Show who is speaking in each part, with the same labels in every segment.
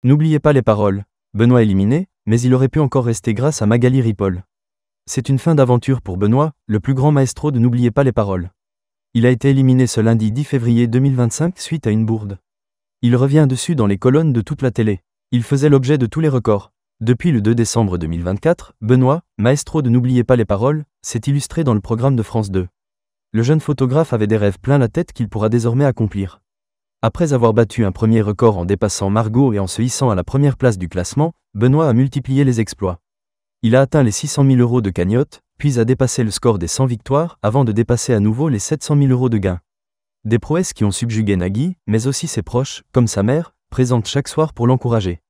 Speaker 1: N'oubliez pas les paroles. Benoît éliminé, mais il aurait pu encore rester grâce à Magali Ripoll. C'est une fin d'aventure pour Benoît, le plus grand maestro de N'oubliez pas les paroles. Il a été éliminé ce lundi 10 février 2025 suite à une bourde. Il revient dessus dans les colonnes de toute la télé. Il faisait l'objet de tous les records. Depuis le 2 décembre 2024, Benoît, maestro de N'oubliez pas les paroles, s'est illustré dans le programme de France 2. Le jeune photographe avait des rêves plein la tête qu'il pourra désormais accomplir. Après avoir battu un premier record en dépassant Margot et en se hissant à la première place du classement, Benoît a multiplié les exploits. Il a atteint les 600 000 € de cagnotte, puis a dépassé le score des 100 victoires avant de dépasser à nouveau les 700 000 € de gains. Des prouesses qui ont subjugué Nagui, mais aussi ses proches, comme sa mère, présente chaque soir pour l'encourager.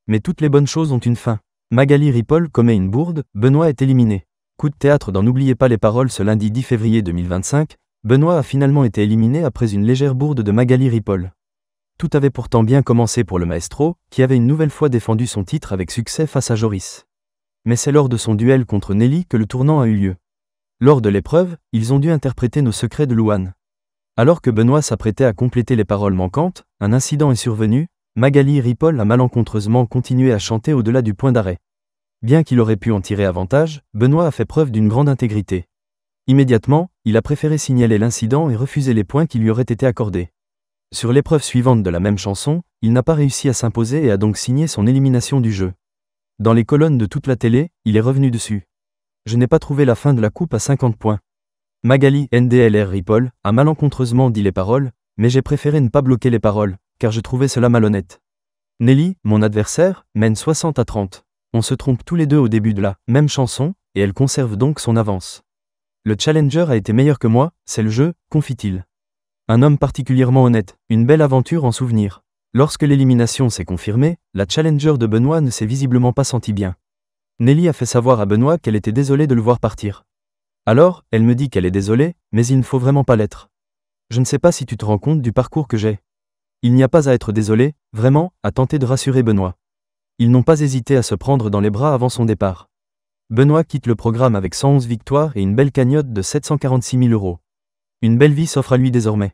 Speaker 1: Mais toutes les bonnes choses ont une fin. Magali Ripoll commet une bourde, Benoît est éliminé. Coup de théâtre dans N'oubliez pas les paroles ce lundi 10 février 2025, Benoît a finalement été éliminé après une légère bourde de Magali Ripoll. Tout avait pourtant bien commencé pour le maestro, qui avait une nouvelle fois défendu son titre avec succès face à Joris. Mais c'est lors de son duel contre Nelly que le tournant a eu lieu. Lors de l'épreuve, ils ont dû interpréter Nos secrets de Louane. Alors que Benoît s'apprêtait à compléter les paroles manquantes, un incident est survenu, Magali Ripoll a malencontreusement continué à chanter au-delà du point d'arrêt. Bien qu'il aurait pu en tirer avantage, Benoît a fait preuve d'une grande intégrité. Immédiatement, il a préféré signaler l'incident et refuser les points qui lui auraient été accordés. Sur l'épreuve suivante de la même chanson, il n'a pas réussi à s'imposer et a donc signé son élimination du jeu. Dans les colonnes de toute la télé, il est revenu dessus. Je n'ai pas trouvé la fin de la coupe à 50 points. Magali NDLR Ripoll a malencontreusement dit les paroles, mais j'ai préféré ne pas bloquer les paroles, car je trouvais cela malhonnête. Nelly, mon adversaire, mène 60 à 30. On se trompe tous les deux au début de la même chanson, et elle conserve donc son avance. Le challenger a été meilleur que moi, c'est le jeu, confie-t-il. Un homme particulièrement honnête, une belle aventure en souvenir. Lorsque l'élimination s'est confirmée, la challenger de Benoît ne s'est visiblement pas sentie bien. Nelly a fait savoir à Benoît qu'elle était désolée de le voir partir. Alors, elle me dit qu'elle est désolée, mais il ne faut vraiment pas l'être. Je ne sais pas si tu te rends compte du parcours que j'ai. Il n'y a pas à être désolé, vraiment, a tenté de rassurer Benoît. Ils n'ont pas hésité à se prendre dans les bras avant son départ. Benoît quitte le programme avec 111 victoires et une belle cagnotte de 746 000 €. Une belle vie s'offre à lui désormais.